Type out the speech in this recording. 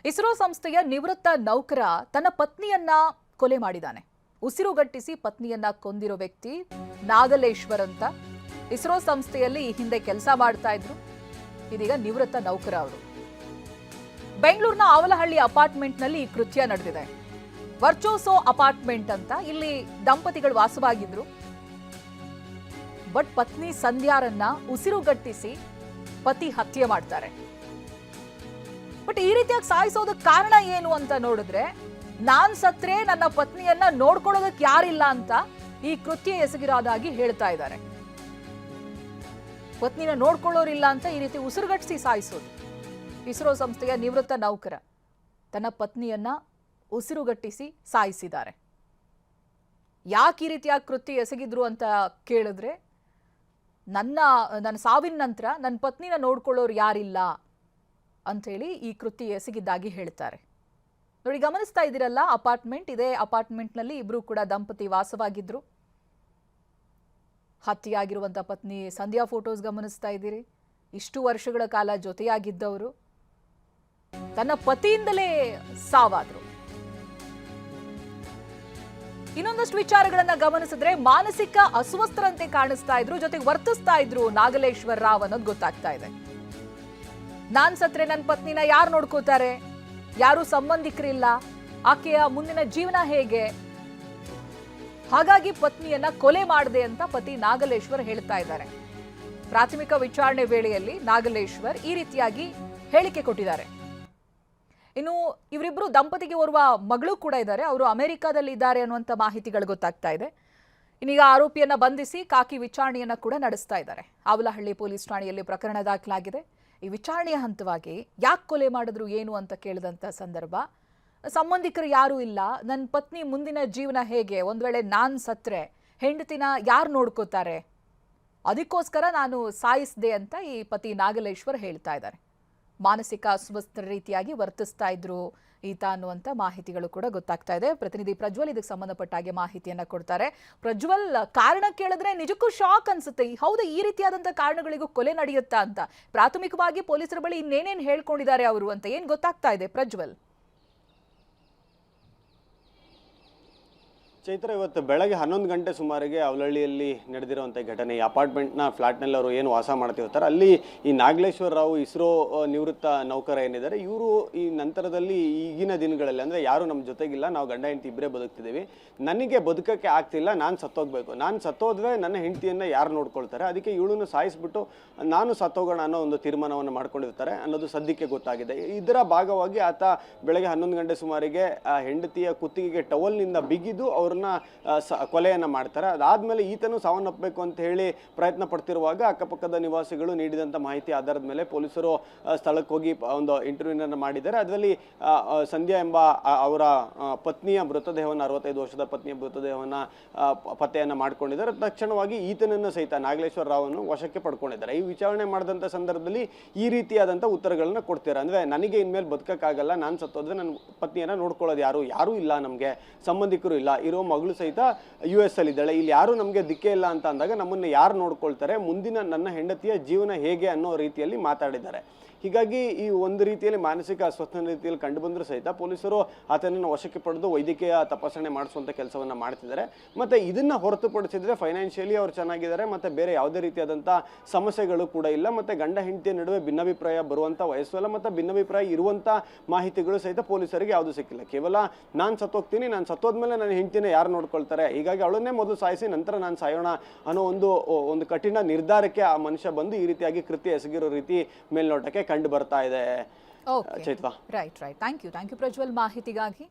ಇಸ್ರೋ ಸಂಸ್ಥೆಯ ನಿವೃತ್ತ ನೌಕರ ತನ್ನ ಪತ್ನಿಯನ್ನ ಕೊಲೆ ಮಾಡಿದ್ದಾನೆ. ಉಸಿರುಗಟ್ಟಿಸಿ ಪತ್ನಿಯನ್ನ ಕೊಂದಿರೋ ವ್ಯಕ್ತಿ ನಾಗಲೇಶ್ವರ್ ಅಂತ. ಇಸ್ರೋ ಸಂಸ್ಥೆಯಲ್ಲಿ ಈ ಹಿಂದೆ ಕೆಲಸ ಮಾಡ್ತಾ ಇದ್ರು. ಇದೀಗ ನಿವೃತ್ತ ನೌಕರ ಅವರು. ಬೆಂಗಳೂರಿನ ಆವಲಹಳ್ಳಿ ಅಪಾರ್ಟ್ಮೆಂಟ್ನಲ್ಲಿ ಈ ಕೃತ್ಯ ನಡೆದಿದೆ. ವರ್ಚೋಸೋ ಅಪಾರ್ಟ್ಮೆಂಟ್ ಅಂತ. ಇಲ್ಲಿ ದಂಪತಿಗಳು ವಾಸವಾಗಿದ್ರು. ಬಟ್ ಪತ್ನಿ ಸಂಧ್ಯಾರನ್ನ ಉಸಿರುಗಟ್ಟಿಸಿ ಪತಿ ಹತ್ಯೆ ಮಾಡ್ತಾರೆ. ಬಟ್ ಈ ರೀತಿಯಾಗಿ ಸಾಯಿಸೋದಕ್ಕೆ ಕಾರಣ ಏನು ಅಂತ ನೋಡಿದ್ರೆ, ನಾನ್ ಸತ್ರೆ ನನ್ನ ಪತ್ನಿಯನ್ನ ನೋಡ್ಕೊಳ್ಳೋದಕ್ಕೆ ಯಾರಿಲ್ಲ ಅಂತ ಈ ಕೃತ್ಯ ಎಸಗಿರೋದಾಗಿ ಹೇಳ್ತಾ ಇದ್ದಾರೆ. ಪತ್ನಿನ ನೋಡ್ಕೊಳ್ಳೋರಿಲ್ಲ ಅಂತ ಈ ರೀತಿ ಉಸಿರುಗಟ್ಟಿಸಿ ಸಾಯಿಸೋದು. ಇಸ್ರೋ ಸಂಸ್ಥೆಯ ನಿವೃತ್ತ ನೌಕರ ತನ್ನ ಪತ್ನಿಯನ್ನ ಉಸಿರುಗಟ್ಟಿಸಿ ಸಾಯಿಸಿದ್ದಾರೆ. ಯಾಕೆ ಈ ರೀತಿಯಾಗಿ ಕೃತ್ಯ ಎಸಗಿದ್ರು ಅಂತ ಕೇಳಿದ್ರೆ, ನನ್ನ ಸಾವಿನ ನಂತರ ನನ್ನ ಪತ್ನಿನ ನೋಡ್ಕೊಳ್ಳೋರು ಯಾರಿಲ್ಲ ಅಂಥೇಳಿ ಈ ಕೃತ್ಯ ಎಸಗಿದ್ದಾಗಿ ಹೇಳ್ತಾರೆ. ನೋಡಿ, ಗಮನಿಸ್ತಾ ಇದ್ದೀರಲ್ಲ, ಅಪಾರ್ಟ್ಮೆಂಟ್ ಇದೆ. ಅಪಾರ್ಟ್ಮೆಂಟ್ನಲ್ಲಿ ಇಬ್ರು ಕೂಡ ದಂಪತಿ ವಾಸವಾಗಿದ್ರು. ಹತ್ಯೆಯಾಗಿರುವಂಥ ಪತ್ನಿ ಸಂಧ್ಯಾ ಫೋಟೋಸ್ ಗಮನಿಸ್ತಾ ಇದ್ದೀರಿ. ಇಷ್ಟು ವರ್ಷಗಳ ಕಾಲ ಜೊತೆಯಾಗಿದ್ದವರು ತನ್ನ ಪತಿಯಿಂದಲೇ ಸಾವಾದ್ರು. ಇನ್ನೊಂದಷ್ಟು ವಿಚಾರಗಳನ್ನ ಗಮನಿಸಿದ್ರೆ, ಮಾನಸಿಕ ಅಸ್ವಸ್ಥರಂತೆ ಕಾಣಿಸ್ತಾ ಇದ್ರು, ಜೊತೆಗೆ ವರ್ತಿಸ್ತಾ ಇದ್ರು ನಾಗಲೇಶ್ವರ್ ರಾವ್ ಅನ್ನೋದು ಗೊತ್ತಾಗ್ತಾ ಇದೆ. ನಾನ್ ಸತ್ರೆ ನನ್ನ ಪತ್ನಿನ ಯಾರು ನೋಡ್ಕೋತಾರೆ, ಯಾರು ಸಂಬಂಧಿಕರಿಲ್ಲ, ಆಕೆಯ ಮುಂದಿನ ಜೀವನ ಹೇಗೆ, ಹಾಗಾಗಿ ಪತ್ನಿಯನ್ನ ಕೊಲೆ ಮಾಡಿದೆ ಅಂತ ಪತಿ ನಾಗಲೇಶ್ವರ್ ಹೇಳ್ತಾ ಇದ್ದಾರೆ. ಪ್ರಾಥಮಿಕ ವಿಚಾರಣೆ ವೇಳೆಯಲ್ಲಿ ನಾಗಲೇಶ್ವರ್ ಈ ರೀತಿಯಾಗಿ ಹೇಳಿಕೆ ಕೊಟ್ಟಿದ್ದಾರೆ. ಇನ್ನು ಇವರಿಬ್ರು ದಂಪತಿಗೆ ಓರ್ವ ಮಗಳು ಕೂಡ ಇದ್ದಾರೆ. ಅವರು ಅಮೆರಿಕಾದಲ್ಲಿ ಇದ್ದಾರೆ ಅನ್ನುವಂಥ ಮಾಹಿತಿಗಳು ಗೊತ್ತಾಗ್ತಾ ಇದೆ. ಇನ್ನೀಗ ಆರೋಪಿಯನ್ನ ಬಂಧಿಸಿ ಕಾಕಿ ವಿಚಾರಣೆಯನ್ನ ಕೂಡ ನಡೆಸ್ತಾ ಇದ್ದಾರೆ. ಆವಲಹಳ್ಳಿ ಪೊಲೀಸ್ ಠಾಣೆಯಲ್ಲಿ ಪ್ರಕರಣ ದಾಖಲಾಗಿದೆ. ಈ ವಿಚಾರಣೆಯ ಹಂತವಾಗಿ ಯಾಕೆ ಕೊಲೆ ಮಾಡಿದ್ರು ಏನು ಅಂತ ಕೇಳಿದಂಥ ಸಂದರ್ಭ, ಸಂಬಂಧಿಕರು ಯಾರೂ ಇಲ್ಲ, ನನ್ನ ಪತ್ನಿ ಮುಂದಿನ ಜೀವನ ಹೇಗೆ, ಒಂದು ವೇಳೆ ನಾನು ಸತ್ರೆ ಹೆಂಡತಿನ ಯಾರು ನೋಡ್ಕೋತಾರೆ, ಅದಕ್ಕೋಸ್ಕರ ನಾನು ಸಾಯಿಸಿದೆ ಅಂತ ಈ ಪತಿ ನಾಗಲೇಶ್ವರ್ ಹೇಳ್ತಾ ಇದ್ದಾರೆ. ಮಾನಸಿಕ ಅಸ್ವಸ್ಥ ರೀತಿಯಾಗಿ ವರ್ತಿಸ್ತಾ ಇದ್ರು ಈತ ಅನ್ನುವಂಥ ಮಾಹಿತಿಗಳು ಕೂಡ ಗೊತ್ತಾಗ್ತಾ ಇದೆ. ಪ್ರತಿನಿಧಿ ಪ್ರಜ್ವಲ್ ಇದಕ್ಕೆ ಸಂಬಂಧಪಟ್ಟ ಹಾಗೆ ಮಾಹಿತಿಯನ್ನ ಕೊಡ್ತಾರೆ. ಪ್ರಜ್ವಲ್, ಕಾರಣ ಕೇಳಿದ್ರೆ ನಿಜಕ್ಕೂ ಶಾಕ್ ಅನ್ಸುತ್ತೆ. ಹೌದು, ಈ ರೀತಿಯಾದಂಥ ಕಾರಣಗಳಿಗೂ ಕೊಲೆ ನಡೆಯುತ್ತಾ ಅಂತ ಪ್ರಾಥಮಿಕವಾಗಿ ಪೊಲೀಸರ ಬಳಿ ಇನ್ನೇನೇನು ಹೇಳ್ಕೊಂಡಿದ್ದಾರೆ ಅವರು ಅಂತ ಏನ್ ಗೊತ್ತಾಗ್ತಾ ಇದೆ ಪ್ರಜ್ವಲ್? ಚೈತ್ರ, ಇವತ್ತು ಬೆಳಗ್ಗೆ 11 ಗಂಟೆ ಸುಮಾರಿಗೆ ಅವಲಹಳ್ಳಿಯಲ್ಲಿ ನಡೆದಿರುವಂಥ ಘಟನೆ. ಈ ಅಪಾರ್ಟ್ಮೆಂಟ್ನ ಫ್ಲಾಟ್ನಲ್ಲಿ ಅವರು ಏನು ವಾಸ ಮಾಡ್ತಿರ್ತಾರೆ, ಅಲ್ಲಿ ಈ ನಾಗಲೇಶ್ವರ ರಾವ್ ಇಸ್ರೋ ನಿವೃತ್ತ ನೌಕರ ಏನಿದ್ದಾರೆ, ಇವರು ಈ ನಂತರದಲ್ಲಿ ಈಗಿನ ದಿನಗಳಲ್ಲಿ ಅಂದರೆ ಯಾರು ನಮ್ಮ ಜೊತೆಗಿಲ್ಲ, ನಾವು ಗಂಡ ಹೆಂಡತಿ ಇಬ್ಬರೇ ಬದುಕ್ತಿದ್ದೀವಿ, ನನಗೆ ಬದುಕಕ್ಕೆ ಆಗ್ತಿಲ್ಲ, ನಾನು ಸತ್ತೋಗ್ಬೇಕು, ನಾನು ಸತ್ತೋದ್ರೆ ನನ್ನ ಹೆಂಡತಿಯನ್ನು ಯಾರು ನೋಡ್ಕೊಳ್ತಾರೆ, ಅದಕ್ಕೆ ಇವಳನ್ನು ಸಾಯಿಸ್ಬಿಟ್ಟು ನಾನು ಸತ್ತೋಗೋಣ ಅನ್ನೋ ಒಂದು ತೀರ್ಮಾನವನ್ನು ಮಾಡ್ಕೊಂಡಿರ್ತಾರೆ ಅನ್ನೋದು ಸದ್ಯಕ್ಕೆ ಗೊತ್ತಾಗಿದೆ. ಇದರ ಭಾಗವಾಗಿ ಆತ ಬೆಳಗ್ಗೆ 11 ಗಂಟೆ ಸುಮಾರಿಗೆ ಹೆಂಡತಿಯ ಕುತ್ತಿಗೆಗೆ ಟವಲ್ನಿಂದ ಬಿಗಿದು ಅವ್ರನ್ನ ಕೊಲೆಯನ್ನು ಮಾಡ್ತಾರೆ. ಅದಾದಮೇಲೆ ಈತನು ಸಾವನ್ನಪ್ಪಬೇಕು ಅಂತ ಹೇಳಿ ಪ್ರಯತ್ನ ಪಡ್ತಿರುವಾಗ ಅಕ್ಕಪಕ್ಕದ ನಿವಾಸಿಗಳು ನೀಡಿದಂಥ ಮಾಹಿತಿ ಆಧಾರದ ಮೇಲೆ ಪೊಲೀಸರು ಸ್ಥಳಕ್ಕೆ ಹೋಗಿ ಒಂದು ಇಂಟರ್ವ್ಯೂನ ಮಾಡಿದ್ದಾರೆ. ಅದರಲ್ಲಿ ಸಂಧ್ಯಾ ಎಂಬ ಅವರ ಪತ್ನಿಯ ಮೃತದೇಹವನ್ನು, 65 ವರ್ಷದ ಪತ್ನಿಯ ಮೃತದೇಹವನ್ನು ಪತ್ತೆಯನ್ನು ಮಾಡ್ಕೊಂಡಿದ್ದಾರೆ. ತಕ್ಷಣವಾಗಿ ಈತನನ್ನು ಸಹಿತ ನಾಗಲೇಶ್ವರ ರಾವನ್ನು ವಶಕ್ಕೆ ಪಡ್ಕೊಂಡಿದ್ದಾರೆ. ಈ ವಿಚಾರಣೆ ಮಾಡಿದಂಥ ಸಂದರ್ಭದಲ್ಲಿ ಈ ರೀತಿಯಾದಂಥ ಉತ್ತರಗಳನ್ನ ಕೊಡ್ತಾರೆ. ಅಂದರೆ ನನಗೆ ಇನ್ಮೇಲೆ ಬದುಕಕ್ಕಾಗಲ್ಲ, ನಾನು ಸತ್ತೋದ್ರೆ ನನ್ನ ಪತ್ನಿಯನ್ನು ನೋಡ್ಕೊಳ್ಳೋದು ಯಾರೂ ಇಲ್ಲ, ನಮಗೆ ಸಂಬಂಧಿಕರು ಇಲ್ಲ, ಇರೋ ಮಗಳು ಸಹಿತ US ಅಲ್ಲಿ ಇದ್ದಾಳೆ, ಇಲ್ಲಿ ಯಾರು ನಮಗೆ ದಿಕ್ಕೇ ಇಲ್ಲ ಅಂತ ಅಂದಾಗ ನಮ್ಮನ್ನು ಯಾರು ನೋಡ್ಕೊಳ್ತಾರೆ, ಮುಂದಿನ ನನ್ನ ಹೆಂಡತಿಯ ಜೀವನ ಹೇಗೆ ಅನ್ನೋ ರೀತಿಯಲ್ಲಿ ಮಾತಾಡಿದ್ದಾರೆ. ಹೀಗಾಗಿ ಈ ಒಂದು ರೀತಿಯಲ್ಲಿ ಮಾನಸಿಕ ಅಸ್ವಸ್ಥ ರೀತಿಯಲ್ಲಿ ಕಂಡು ಬಂದರೂ ಸಹಿತ ಪೊಲೀಸರು ಆತನನ್ನು ವಶಕ್ಕೆ ಪಡೆದು ವೈದ್ಯಕೀಯ ತಪಾಸಣೆ ಮಾಡಿಸುವಂಥ ಕೆಲಸವನ್ನು ಮಾಡ್ತಿದ್ದಾರೆ. ಮತ್ತು ಇದನ್ನು ಹೊರತುಪಡಿಸಿದರೆ ಫೈನಾನ್ಷಿಯಲಿ ಅವರು ಚೆನ್ನಾಗಿದ್ದಾರೆ, ಮತ್ತು ಬೇರೆ ಯಾವುದೇ ರೀತಿಯಾದಂಥ ಸಮಸ್ಯೆಗಳು ಕೂಡ ಇಲ್ಲ, ಮತ್ತು ಗಂಡ ಹೆಂಡತಿಯ ನಡುವೆ ಭಿನ್ನಾಭಿಪ್ರಾಯ ಬರುವಂಥ ವಯಸ್ಸು ಅಲ್ಲ, ಮತ್ತು ಭಿನ್ನಾಭಿಪ್ರಾಯ ಇರುವಂಥ ಮಾಹಿತಿಗಳು ಸಹಿತ ಪೊಲೀಸರಿಗೆ ಯಾವುದೂ ಸಿಕ್ಕಿಲ್ಲ. ಕೇವಲ ನಾನು ಸತ್ತೋಗ್ತೀನಿ, ನಾನು ಸತ್ತೋದ್ಮೇಲೆ ನನ್ನ ಹೆಂಡತಿನ ಯಾರು ನೋಡ್ಕೊಳ್ತಾರೆ, ಹೀಗಾಗಿ ಅವಳನ್ನೇ ಮೊದಲು ಸಾಯಿಸಿ ನಂತರ ನಾನು ಸಾಯೋಣ ಅನ್ನೋ ಒಂದು ಕಠಿಣ ನಿರ್ಧಾರಕ್ಕೆ ಆ ಮನುಷ್ಯ ಬಂದು ಈ ರೀತಿಯಾಗಿ ಕೃತ್ಯ ಎಸಗಿರೋ ರೀತಿ ಮೇಲ್ನೋಟಕ್ಕೆ ಕಂಡು ಬರ್ತಾ ಇದೆ. ಚೈತ್ವಾ, ರೈಟ್. ಥ್ಯಾಂಕ್ ಯು ಪ್ರಜ್ವಲ್ ಮಾಹಿತಿಗಾಗಿ.